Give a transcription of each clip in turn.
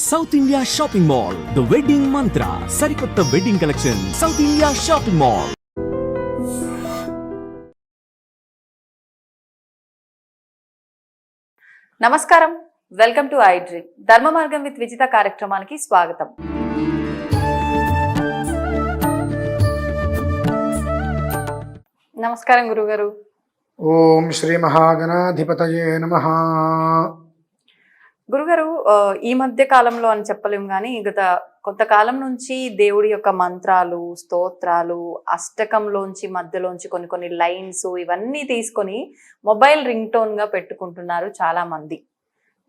South India shopping mall the wedding మంత్ర సరికొత్త wedding collection south India shopping mall. నమస్కారం, welcome to iDream. ధర్మ మార్గం with Vijitha కార్యక్రమానికి స్వాగతం. నమస్కారం గురుగారు. ఓం శ్రీ మహాగణాధిపతయే నమః. గురుగారు, ఈ మధ్య కాలంలో అని చెప్పలేము కానీ గత కొంతకాలం నుంచి దేవుడి యొక్క మంత్రాలు, స్తోత్రాలు, అష్టకంలోంచి మధ్యలోంచి కొన్ని లైన్స్ ఇవన్నీ తీసుకొని మొబైల్ రింగ్ టోన్ గా పెట్టుకుంటున్నారు చాలా మంది.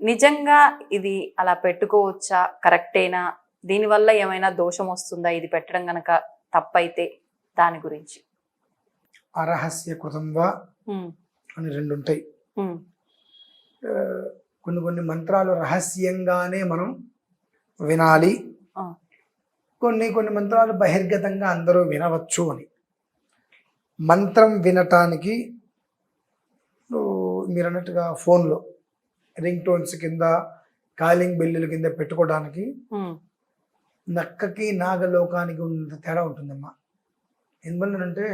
నిజంగా ఇది అలా పెట్టుకోవచ్చా? కరెక్టేనా? దీనివల్ల ఏమైనా దోషం వస్తుందా ఇది పెట్టడం గనక తప్పైతే? దాని గురించి. అరహస్య కృతం వా అని రెండు ఉంటాయి. కొన్ని మంత్రాలు రహస్యంగానే మనం వినాలి, కొన్ని మంత్రాలు బహిర్గతంగా అందరూ వినవచ్చు అని. మంత్రం వినటానికి మీరు అన్నట్టుగా ఫోన్లో రింగ్ టోన్స్ కింద, కాలింగ్ బెల్లుల కింద పెట్టుకోవడానికి నక్కకి నాగలోకానికి ఉన్నంత తేడా ఉంటుందమ్మా. ఎందువల్లనంటే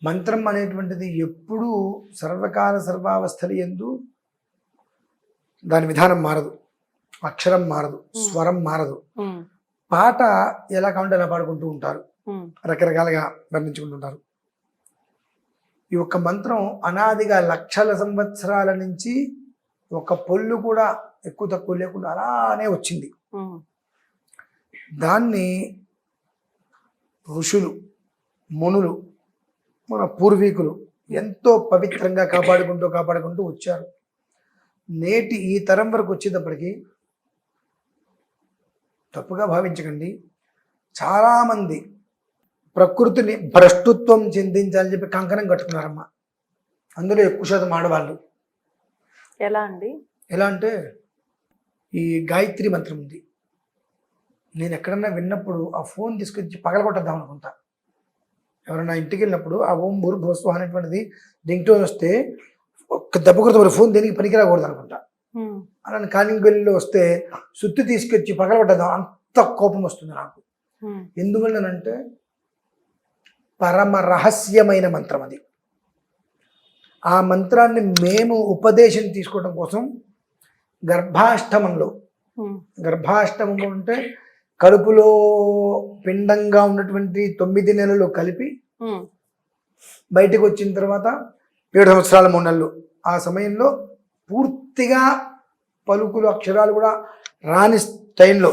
మంత్రం అనేటువంటిది ఎప్పుడూ సర్వకాల సర్వావస్థలు యందు దాని విధానం మారదు, అక్షరం మారదు, స్వరం మారదు. పాట ఎలా కావాలంటే అలా పాడుకుంటూ ఉంటారు, రకరకాలుగా వర్ణించుకుంటుంటారు. ఈ ఒక్క మంత్రం అనాదిగా లక్షల సంవత్సరాల నుంచి ఒక పొల్లు కూడా ఎక్కువ తక్కువ లేకుండా అలానే వచ్చింది. దాన్ని ఋషులు, మునులు, మన పూర్వీకులు ఎంతో పవిత్రంగా కాపాడుకుంటూ వచ్చారు. నేటి ఈ తరం వరకు వచ్చేటప్పటికి తప్పుగా భావించకండి, చాలామంది ప్రకృతిని భ్రష్టుత్వం చెందించాలని చెప్పి కంకణం కట్టుకున్నారమ్మా. అందులో ఎక్కువ శాతం ఆడవాళ్ళు. ఎలా అండి? ఎలా అంటే ఈ గాయత్రి మంత్రం ఉంది. నేను ఎక్కడన్నా విన్నప్పుడు ఆ ఫోన్ తీసుకొచ్చి పగలగొట్టద్దాం అనుకుంటా. ఎవరైనా ఇంటికి వెళ్ళినప్పుడు ఆ ఓం భూర్భువస్సుః అనేటువంటిది రింగ్ టోన్ వస్తే ఒక్క దెబ్బ కొడుతుంది, ఫోన్ దేనికి పనికిరాకూడదు అనుకుంటా. అలానే కాలింగ్ బెల్లో వస్తే సుత్తి తీసుకొచ్చి పగలగొట్టద్దాం, అంత కోపం వస్తుంది నాకు. ఎందువల్లనంటే పరమ రహస్యమైన మంత్రం అది. ఆ మంత్రాన్ని మేము ఉపదేశం తీసుకోవడం కోసం గర్భాష్టమంలో అంటే కడుపులో పిండంగా ఉన్నటువంటి 9 నెలలు కలిపి బయటకు వచ్చిన తర్వాత 7 సంవత్సరాల 3 నెలలు, ఆ సమయంలో పూర్తిగా పలుకులు అక్షరాలు కూడా రాని టైంలో,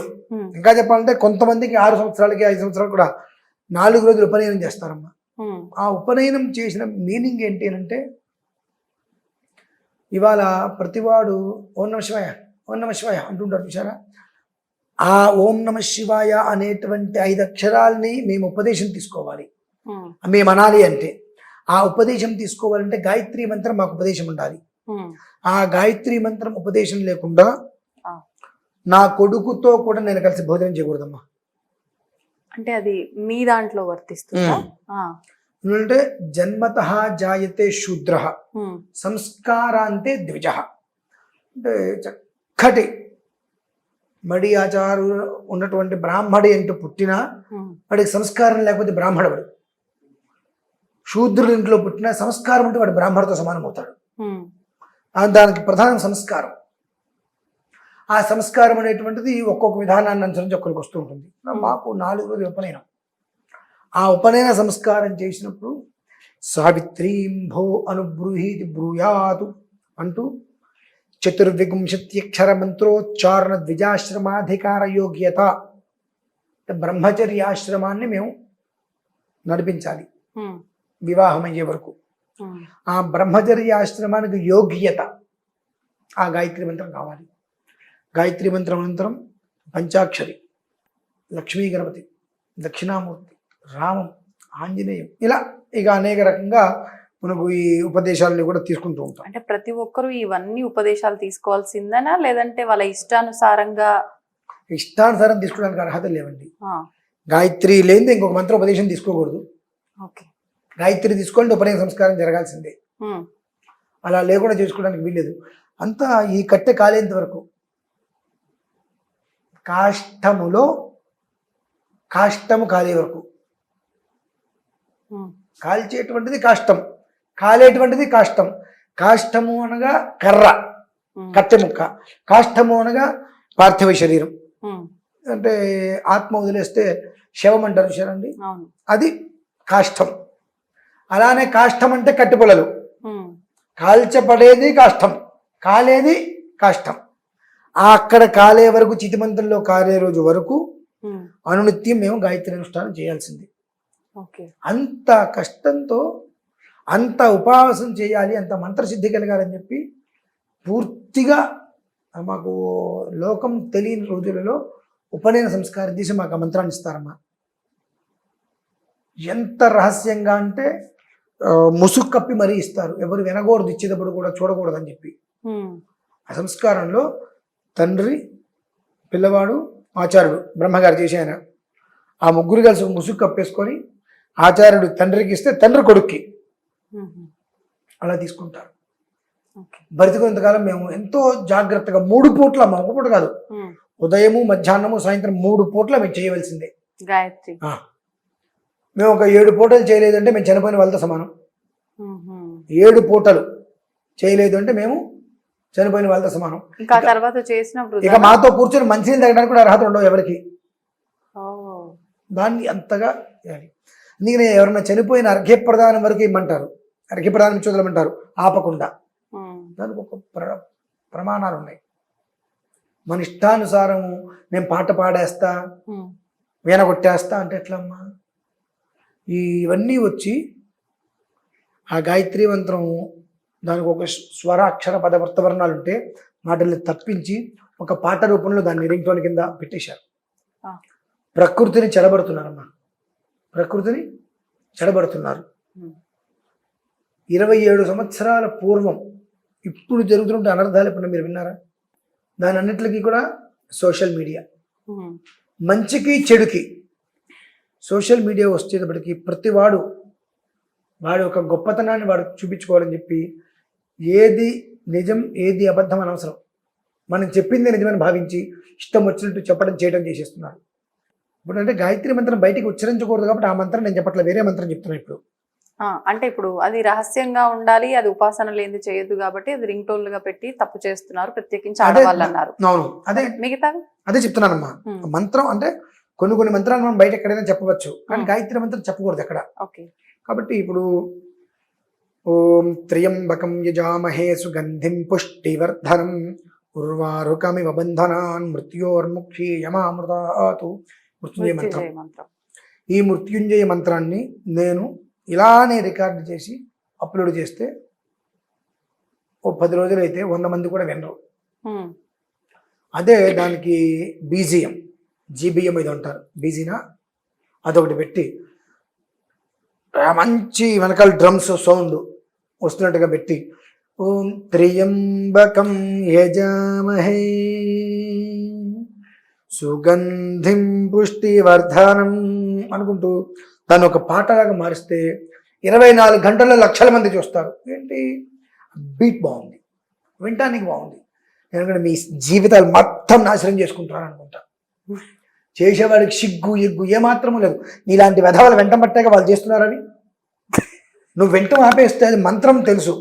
ఇంకా చెప్పాలంటే కొంతమందికి 6 సంవత్సరాలకి 5 సంవత్సరాలు కూడా 4 రోజులు ఉపనయనం చేస్తారమ్మా. ఆ ఉపనయనం చేసిన మీనింగ్ ఏంటి అంటే, ఇవాళ ప్రతివాడు ఓం నమ శివాయ, ఓం నమ శివాయ అంటుంటారు చూసారా. ఆ ఓం నమ శివాయ అనేటువంటి 5 అక్షరాలని మేము ఉపదేశం తీసుకోవాలి. మేము అనాలి అంటే ఆ ఉపదేశం తీసుకోవాలంటే గాయత్రి మంత్రం మాకు ఉపదేశం ఉండాలి. ఆ గాయత్రి మంత్రం ఉపదేశం లేకుండా నా కొడుకుతో కూడా నేను కలిసి భోజనం చేయకూడదమ్మా. అంటే అది మీ దాంట్లో వర్తిస్తుందా? ఎందుకంటే జన్మతః జాయతే శూద్రః సంస్కారాంతే ద్విజః. అంటే చక్కటి మడి ఆచారు ఉన్నటువంటి బ్రాహ్మడి అంటూ పుట్టినా వాడికి సంస్కారం లేకపోతే బ్రాహ్మణుడు. శూద్రుడి ఇంట్లో పుట్టినా సంస్కారం ఉంటే వాడు బ్రాహ్మణుడితో సమానం అవుతాడు. దానికి ప్రధానం సంస్కారం. ఆ సంస్కారం అనేటువంటిది ఒక్కొక్క విధానాన్ని అనుసరించి ఒక్కరికి వస్తూ ఉంటుంది. మాకు 4 రోజులు ఉపనయనం. ఆ ఉపనయన సంస్కారం చేసినప్పుడు సావిత్రీం భో అనుబ్రూహీతి బ్రూయాతు అంటూ 24 మంత్రోచ్చారణ ద్విజాశ్రమాధికార యోగ్యత, బ్రహ్మచర్యాశ్రమాన్ని మేము నడిపించాలి వివాహం అయ్యే వరకు. ఆ బ్రహ్మచర్యాశ్రమానికి యోగ్యత ఆ గాయత్రి మంత్రం కావాలి. గాయత్రి మంత్రం అనంతరం పంచాక్షరి, లక్ష్మీ గణపతి, దక్షిణామూర్తి, రామం, ఆంజనేయం, ఇలా ఇక అనేక రకంగా మనకు ఈ ఉపదేశాలని కూడా తీసుకుంటూ ఉంటాం. అంటే ప్రతి ఒక్కరూ ఇవన్నీ ఉపదేశాలు తీసుకోవాల్సిందేనా, లేదంటే వాళ్ళ ఇష్టానుసారం తీసుకోవడానికి అర్హత లేవండి. గాయత్రి లేనిదే ఇంకొక మంత్ర ఉపదేశం తీసుకోకూడదు. గాయత్రి తీసుకోవాలంటే ఉపనయన సంస్కారం జరగాల్సిందే. అలా లేకుండా చేసుకోవడానికి వీల్లేదు. అంతా ఈ కట్టె కాలేంత వరకు కాష్టములో కాష్టము కాలే వరకు, కాల్చేటువంటిది కాష్టం, కాలేటువంటిది కాష్టం. కాష్టము అనగా కర్ర, కట్టె ముక్క, కాష్టము అనగా పార్థివ శరీరం, అంటే ఆత్మ వదిలేస్తే శవం అంటారు చూసారండి, అది కాష్టం. అలానే కాష్టం అంటే కట్టెపుల్లలు, కాల్చబడేది కాష్టం, కాలేది కాష్టం. అక్కడ కాలే వరకు, చితిమంతుల్లో కాలే రోజు వరకు అనునిత్యం మేము గాయత్రి అనుష్ఠానం చేయాల్సింది. అంత కష్టంతో అంత ఉపవాసం చేయాలి, అంత మంత్రసిద్ధి కలగాలని చెప్పి పూర్తిగా మాకు లోకం తెలియని రోజులలో ఉపనయన సంస్కారం తీసి మాకు ఆ మంత్రాన్ని ఇస్తారమ్మా. ఎంత రహస్యంగా అంటే ముసుగు కప్పి మరీ ఇస్తారు, ఎవరు వినకూడదు, ఇచ్చేటప్పుడు కూడా చూడకూడదని చెప్పి. ఆ సంస్కారంలో తండ్రి, పిల్లవాడు, ఆచార్యుడు, బ్రహ్మగారు చేసే ఆయన, ఆ ముగ్గురు కలిసి ముసుగు కప్పేసుకొని ఆచార్యుడు తండ్రికి ఇస్తే తండ్రి కొడుక్కి అలా తీసుకుంటారు. బ్రతికున్నంతకాలం మేము ఎంతో జాగ్రత్తగా 3 పూట్ల, మా ఒక పూట కాదు, ఉదయము, మధ్యాహ్నము, సాయంత్రం 3 పూట్ల మేము చేయవలసిందే గాయత్రి. మేము ఒక 7 పూటలు చేయలేదంటే మేము చనిపోయిన వాళ్ళతో సమానం. 7 పూటలు చేయలేదు అంటే మేము చనిపోయిన వాళ్ళతో సమానం. ఇక మాతో కూర్చొని మంచినీళ్ళు తాగడానికి కూడా అర్హత ఉండవు ఎవరికి. దాన్ని అంతగా అందుకనే ఎవరన్నా చనిపోయిన అర్ఘ్యప్రదానం వరకు ఇమ్మంటారు, అర్ఘ్యప్రదానం చూడమంటారు ఆపకుండా. దానికి ఒక ప్రమాణాలు ఉన్నాయి. మన ఇష్టానుసారము నేను పాట పాడేస్తా, వీణ కొట్టేస్తా అంటే ఎట్లమ్మా? ఇవన్నీ వచ్చి ఆ గాయత్రి మంత్రం, దానికి ఒక స్వర, అక్షర, పద, వృత్తవర్ణాలు ఉంటే వాటిని తప్పించి ఒక పాట రూపంలో దాన్ని రింగ్ టోన్ కింద పెట్టేశారు. ప్రకృతిని చెడబడుతున్నారమ్మా, ప్రకృతిని చెడబడుతున్నారు. 27 సంవత్సరాల పూర్వం ఇప్పుడు జరుగుతుంటే అనర్థాలు ఎప్పుడు మీరు విన్నారా? దాని అన్నిటికీ కూడా సోషల్ మీడియా, మంచికి చెడుకి సోషల్ మీడియా వచ్చేటప్పటికి ప్రతి వాడు వాడి యొక్క గొప్పతనాన్ని వాడు చూపించుకోవాలని చెప్పి ఏది నిజం ఏది అబద్ధం అనవసరం, మనం చెప్పిందే నిజమని భావించి ఇష్టం వచ్చినట్టు చెప్పడం చేయడం చేసేస్తున్నారు. ఇప్పుడు అంటే గాయత్రి మంత్రం బయటికి ఉచ్చరించకూడదు కాబట్టి ఆ మంత్రం నేను చెప్పట్లేదు, వేరే మంత్రం చెప్తున్నాను ఇప్పుడు. అంటే ఇప్పుడు అది రహస్యంగా ఉండాలి, అది ఉపాసన లేని చేయొద్దు కాబట్టి అది రింగ్ టోన్లుగా పెట్టి తప్పు చేస్తున్నారు, ప్రత్యేకించి ఆడవాళ్ళు అన్నారు. అవును, అదే మిగతా అదే చెప్తున్నానమ్మా. మంత్రం అంటే కొన్ని మంత్రాలు మనం బయట ఎక్కడైనా చెప్పవచ్చు, కానీ గాయత్రి మంత్రం చెప్పకూడదు ఎక్కడ. కాబట్టి ఇప్పుడు ఓం త్ర్యంబకం యజామహే సుగంధిం పుష్టివర్ధనం ఉర్వారుకమివ బంధనాన్ మృత్యోర్ముక్షీయమామృతాతు. మృత్యుంజయ మంత్రం. ఈ మృత్యుంజయ మంత్రాన్ని నేను ఇలానే రికార్డు చేసి అప్లోడ్ చేస్తే ఓ 10 రోజులు అయితే 100 మంది కూడా వినరు. అదే దానికి బీజిఎం, జీబీఎం ఇది అంటారు, బీజీనా అదొకటి పెట్టి మంచి వెనకాల డ్రమ్స్ సౌండ్ వస్తున్నట్టుగా పెట్టి ఓం త్ర్యంబకం యజామహే సుగంధిం పుష్టివర్ధనం అనుకుంటూ దాన్ని ఒక పాటలాగా మారిస్తే 24 గంటల్లో లక్షల మంది చూస్తారు. ఏంటి బీట్ బాగుంది, వినటానికి బాగుంది, ఎందుకంటే మీ జీవితాలు మొత్తం నాశనం చేసుకుంటున్నారు అనుకుంటా. చేసేవాడికి సిగ్గు ఎగ్గు ఏమాత్రము లేదు. నీలాంటి వెధవలు వెంట పట్టాక వాళ్ళు చేస్తున్నారని నువ్వు వెంట ఆపేస్తే అది మంత్రం తెలుసు,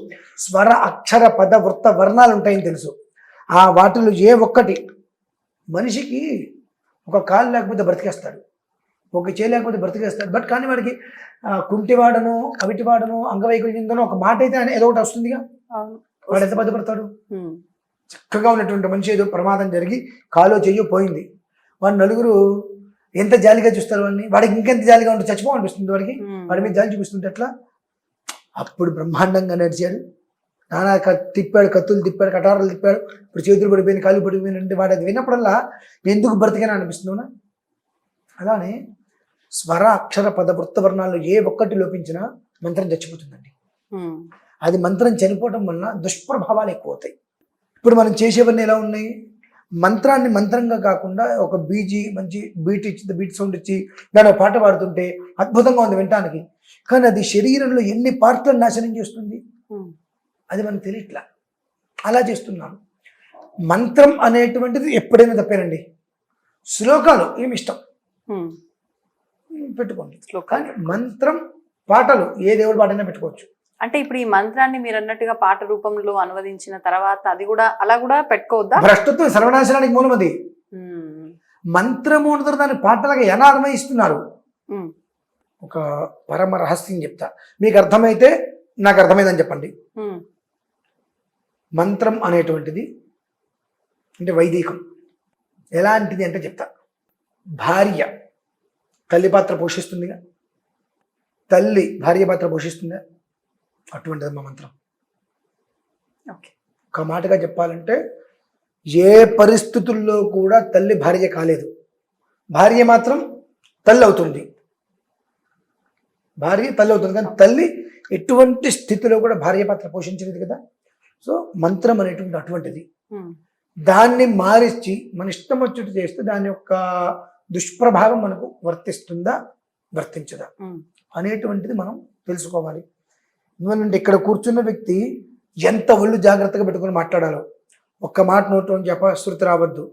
స్వర, అక్షర, పద, వృత్త, వర్ణాలు ఉంటాయని తెలుసు. ఆ వాటిలో ఏ ఒక్కటి మనిషికి ఒక కాలు లేకపోతే బ్రతికేస్తాడు, ఒక చేయి లేకపోతే బ్రతికేస్తాడు. బట్ కానీ వాడికి కుంటివాడను, కవిటివాడను, అంగవైకల్యంతోనో ఒక మాట అయితే ఏదో ఒకటి వస్తుందిగా, వాడు ఎంత బాధపడతాడు? చక్కగా ఉన్నటువంటి మనిషి ఏదో ప్రమాదం జరిగి కాలో చెయ్యో పోయింది, వాడు నలుగురు ఎంత జాలిగా చూస్తారు వాడిని, వాడికి ఇంకెంత జాలిగా ఉంటే చచ్చిపోవనిపిస్తుంది వాడికి, వాడి మీద జాలి చూపిస్తుంటే ఎట్లా? అప్పుడు బ్రహ్మాండంగా నడిచాడు, నానా తిప్పాడు, కత్తులు తిప్పాడు, కటారాలు తిప్పాడు, ఇప్పుడు చేతులు పడిపోయింది, కాళ్ళు పడిపోయింది అంటే వాడు అది విన్నప్పుడల్లా ఎందుకు బ్రతికైనా అనిపిస్తుందా? అలానే స్వర, అక్షర, పద, వృత్తవర్ణాల్లో ఏ ఒక్కటి లోపించినా మంత్రం చచ్చిపోతుందండి. అది మంత్రం చనిపోవటం వలన దుష్ప్రభావాలు ఎక్కువ అవుతాయి. ఇప్పుడు మనం చేసేవన్నీ ఎలా ఉన్నాయి? మంత్రాన్ని మంత్రంగా కాకుండా ఒక మంచి బీట్ ఇచ్చి, బీట్ సౌండ్ ఇచ్చి దాని పాట పాడుతుంటే అద్భుతంగా ఉంది వినటానికి, కానీ అది శరీరంలో ఎన్ని పార్ట్లను నాశనం చేస్తుంది అది మనకు తెలియట్లా. అలా చేస్తున్నాం. మంత్రం అనేటువంటిది ఎప్పుడైనా తప్పేనండి. శ్లోకాలు ఏమి ఇష్టం ఉమ్. పెట్టుకోండి. శ్లోకాలు కానీ మంత్రం పాటలు ఏ దేవుడి పాటైనా పెట్టుకోవచ్చు. అంటే ఇప్పుడు ఈ మంత్రాన్ని మీరు అన్నట్టుగా పాట రూపంలో అనువదించిన తర్వాత అది కూడా అలా కూడా పెట్టుకోవద్దా? భ్రష్టత్వం సర్వనాశనానికి మూలం అది. ఉమ్. మంత్రము అంటారు, దాన్ని పాటలుగా ఎలా అన్వయిస్తున్నారు. ఉమ్. ఒక పరమ రహస్యం చెప్తా, మీకు అర్థమైతే నాకు అర్థమైందని చెప్పండి. ఉమ్. మంత్రం అనేటువంటిది అంటే వైదికం ఎలాంటిది అంటే చెప్తా. భార్య తల్లి పాత్ర పోషిస్తుందిగా, తల్లి భార్య పాత్ర పోషిస్తుందా, అటువంటిది మా మంత్రం. ఓకే. ఒక మాటగా చెప్పాలంటే ఏ పరిస్థితుల్లో కూడా తల్లి భార్య కాలేదు, భార్య మాత్రం తల్లి అవుతుంది. భార్య తల్లి అవుతుంది, కానీ తల్లి ఎటువంటి స్థితిలో కూడా భార్య పాత్ర పోషించలేదు కదా. సో మంత్రం అనేటువంటి అటువంటిది. ఉమ్. దాన్ని మారించి మన ఇష్టం వచ్చేట్టు చేస్తే దాని యొక్క దుష్ప్రభావం మనకు వర్తిస్తుందా వర్తించదా ఉమ్. అనేటువంటిది మనం తెలుసుకోవాలి. ఎందుకంటే ఇక్కడ కూర్చున్న వ్యక్తి ఎంత ఒళ్ళు జాగ్రత్తగా పెట్టుకుని మాట్లాడాలో. ఒక్క మాట నోట్లో అపశృతి రావద్దు,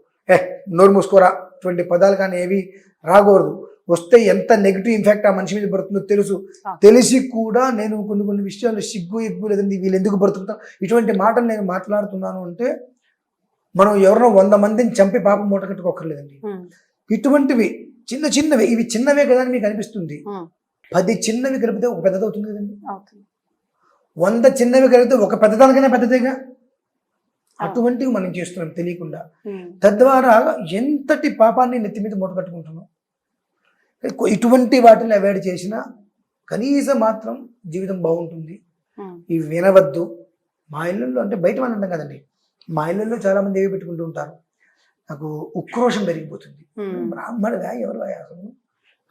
నోరు మూసుకోరా, ఇటువంటి పదాలు కానీ ఏవి రాకూడదు. వస్తే ఎంత నెగిటివ్ ఇంపాక్ట్ ఆ మనిషి మీద పడుతుందో తెలుసు. తెలిసి కూడా నేను కొన్ని విషయాలు సిగ్గు ఎగ్గు లేదండి వీళ్ళు ఎందుకు బ్రతుకుతాం ఇటువంటి మాటలు నేను మాట్లాడుతున్నాను అంటే మనం ఎవరినో 100 మందిని చంపి పాపం మూట కట్టుకోకర్లేదండి. ఇటువంటివి చిన్నవి, ఇవి చిన్నవే కదా అని మీకు అనిపిస్తుంది. 10 చిన్నవి కలిపితే ఒక పెద్దది అవుతుంది కదండి. 100 చిన్నవి కలిపితే ఒక పెద్దదానికైనా పెద్దదేగా. అటువంటివి మనం చేస్తున్నాం తెలియకుండా. తద్వారా ఎంతటి పాపాన్ని నెత్తి మీద మూట కట్టుకుంటున్నాం. ఇటువంటి వాటిని అవాయిడ్ చేసినా కనీసం మాత్రం జీవితం బాగుంటుంది. ఇవి వినవద్దు. మా ఇళ్ళల్లో అంటే బయట వాళ్ళు ఉంటాం కదండి, మా ఇళ్ళల్లో చాలా మంది ఏవి పెట్టుకుంటూ ఉంటారు. నాకు ఉక్రోషం పెరిగిపోతుంది. బ్రాహ్మడుగా ఎవరు అసలు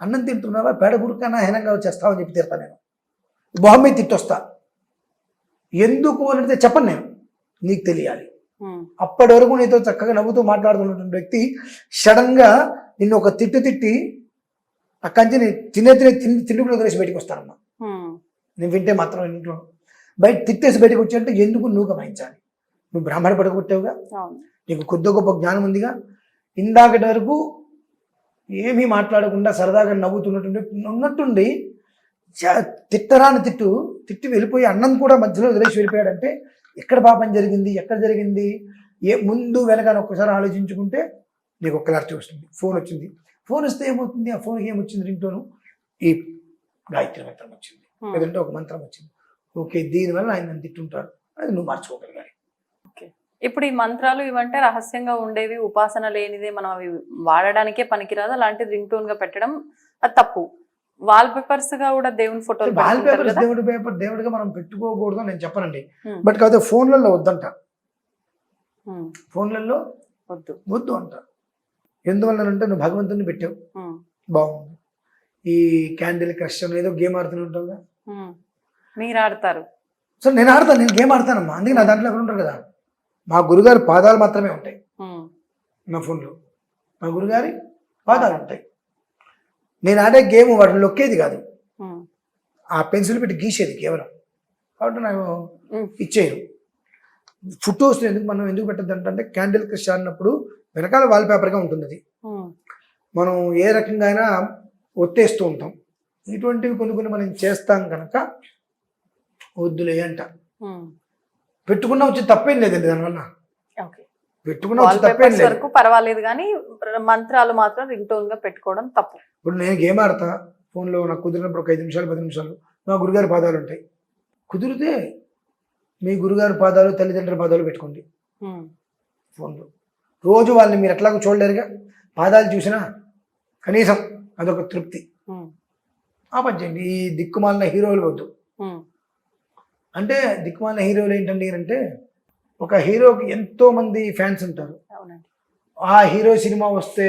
అన్నం తింటున్నావా, పేడ గురుకన్నా హీనంగా వచ్చేస్తావు అని చెప్పి తిడతా నేను. మొహం మీద తిట్టొస్తా. ఎందుకు అని అంటే చెప్పను నేను, నీకు తెలియాలి. అప్పటి వరకు నీతో చక్కగా నవ్వుతూ మాట్లాడుతున్నటువంటి వ్యక్తి సడన్గా నిన్ను ఒక తిట్టి అక్కడి నుంచి తిండి వదిలేసి బయటకు వస్తానమ్మా. నేను వింటే మాత్రం ఇంట్లో బయట తిట్టేసి బయటకు వచ్చాయంటే ఎందుకు నువ్వు గమనించాలి. నువ్వు బ్రాహ్మణ పడగొట్టావుగా, నీకు కొద్ది గొప్ప జ్ఞానం ఉందిగా. ఇందాకటి వరకు ఏమీ మాట్లాడకుండా సరదాగా ఉన్నట్టుండి తిట్టరాని తిట్టి వెళ్ళిపోయి అన్నం కూడా మధ్యలో వదిలేసి వెళ్ళిపోయాడంటే ఎక్కడ పాపం జరిగింది, ఎక్కడ జరిగింది, ముందు వెనకాల ఒక్కసారి ఆలోచించుకుంటే నీకు ఒక క్లారిటీ వస్తుంది. ఫోన్ వచ్చింది, ఫోన్ వస్తే ఏమవుతుంది, ఆ ఫోన్కి ఏమొచ్చింది, రింగ్టోను ఈ గాయత్రి మంత్రం వచ్చింది, లేదంటే ఒక మంత్రం వచ్చింది. ఓకే, దీనివల్ల ఆయన నన్ను తిట్టుంటాడు, అది నువ్వు మార్చుకోగలగాలి. ఇప్పుడు ఈ మంత్రాలు ఇవంటే రహస్యంగా ఉండేవి, ఉపాసన లేనిదే మనం అవి వాడడానికే పనికిరాదు. అలాంటిది రింగ్ టోన్ గా పెట్టడం అది తప్పు. వాల్ పేపర్స్ గా కూడా దేవుని ఫోటోలు, వాల్ పేపర్స్ దేవుడిగా మనం పెట్టుకోకూడదు నేను చెప్పనండి. బట్ కాదు, ఫోన్లలో వద్దంట, ఫోన్లలో వద్దు అంట. ఎందువల్లనంటే నువ్వు భగవంతుని పెట్టావు, బాగుంది. ఈ క్యాండిల్ క్రష్ ఏదో గేమ్ ఆడుతూనే ఉంటావుగా. మీరు ఆడతారు? సో నేను ఆడతాను, నేను గేమ్ ఆడతానమ్మా. అందుకే నా దాంట్లో ఎవరు ఉంటారు కదా, మా గురుగారి పాదాలు మాత్రమే ఉంటాయి నా ఫోన్లో. మా గురుగారి పాదాలు ఉంటాయి. నేను ఆడే గేమ్ వాటిని నొక్కేది కాదు, ఆ పెన్సిల్ పెట్టి గీసేది కేవలం. కాబట్టి నాకు ఇచ్చేయరు. ఫొటోస్ మనం ఎందుకు పెట్టద్దు అంటే క్యాండిల్ క్రష్ ఆడినప్పుడు వెనకాల వాల్ పేపర్గా ఉంటుంది. అది మనం ఏ రకంగా అయినా ఒత్తేస్తూ ఉంటాం. ఇటువంటివి కొన్ని మనం చేస్తాం కనుక వద్దులే అంట. పెట్టుకున్నా వచ్చి తప్పేం లేదండి దానివల్ల. పెట్టుకున్నా వచ్చి తప్పేం లేదు, పర్వాలేదు. కానీ మంత్రాలు మాత్రం రింగ్ టోన్ గా పెట్టుకోవడం తప్పు. ఇప్పుడు నేను గేమ్ ఆడతా ఫోన్లో, నాకు కుదిరినప్పుడు ఒక 5 నిమిషాలు 10 నిమిషాలు మా గురుగారి పాదాలు ఉంటాయి. కుదిరితే మీ గురుగారి పాదాలు, తల్లిదండ్రుల పాదాలు పెట్టుకోండి ఫోన్లో. రోజు వాళ్ళని మీరు ఎట్లాగో చూడలేరుగా, పాదాలు చూసినా కనీసం అదొక తృప్తి. ఆ పని చేయండి. ఈ దిక్కుమాలిన హీరోలు వద్దు. అంటే దిక్కుమాలిన హీరోలు ఏంటండి అంటే, ఒక హీరోకి ఎంతో మంది ఫ్యాన్స్ ఉంటారు. ఆ హీరో సినిమా వస్తే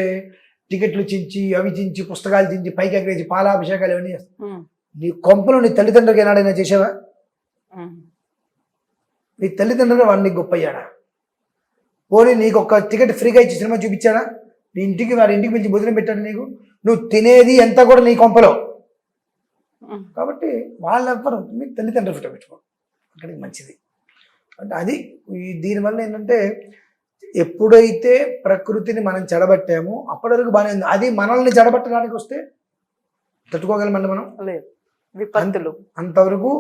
టికెట్లు చించి, అవి చించి, పుస్తకాలు చించి, పైకి ఎగరేసి పాలాభిషేకాలు ఇవన్నీ చేస్తాయి. నీ కొంపలు నీ తల్లిదండ్రులకి ఏనాడైనా చేసావా? నీ తల్లిదండ్రులు వాడిని గొప్పయ్యాడా? పోనీ నీకు ఒక టికెట్ ఫ్రీగా ఇచ్చి సినిమా చూపించాడా? నీ ఇంటికి వాడి ఇంటికి పిలిచి భోజనం పెట్టాడు నీకు? నువ్వు తినేది ఎంత కూడా నీ కొంపలో. కాబట్టి వాళ్ళెవ్వరు మీ తల్లిదండ్రులు ఫోటో పెట్టుకో, అక్కడికి మంచిది. అంటే అది దీనివల్ల ఏంటంటే ఎప్పుడైతే ప్రకృతిని మనం చెడబట్టామో అప్పటి వరకు బాగానే ఉంది. అది మనల్ని చెడబట్టడానికి వస్తే తట్టుకోగలమండి మనం? లేదు, విపత్తులు అంతవరకు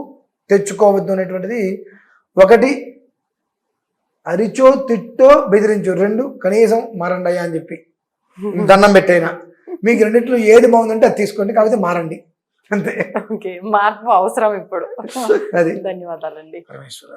తెచ్చుకోవద్దు అనేటువంటిది ఒకటి. అరిచో తిట్టో బెదిరించో 2 కనీసం మారండి అయ్యా అని చెప్పి దండం పెట్టైనా. మీకు రెండిట్లో ఏది బాగుందంటే అది తీసుకోండి, కాకపోతే మారండి అంతే. ఓకే, మార్పు అవసరం ఇప్పుడు. అది ధన్యవాదాలండి. పరమేశ్వర.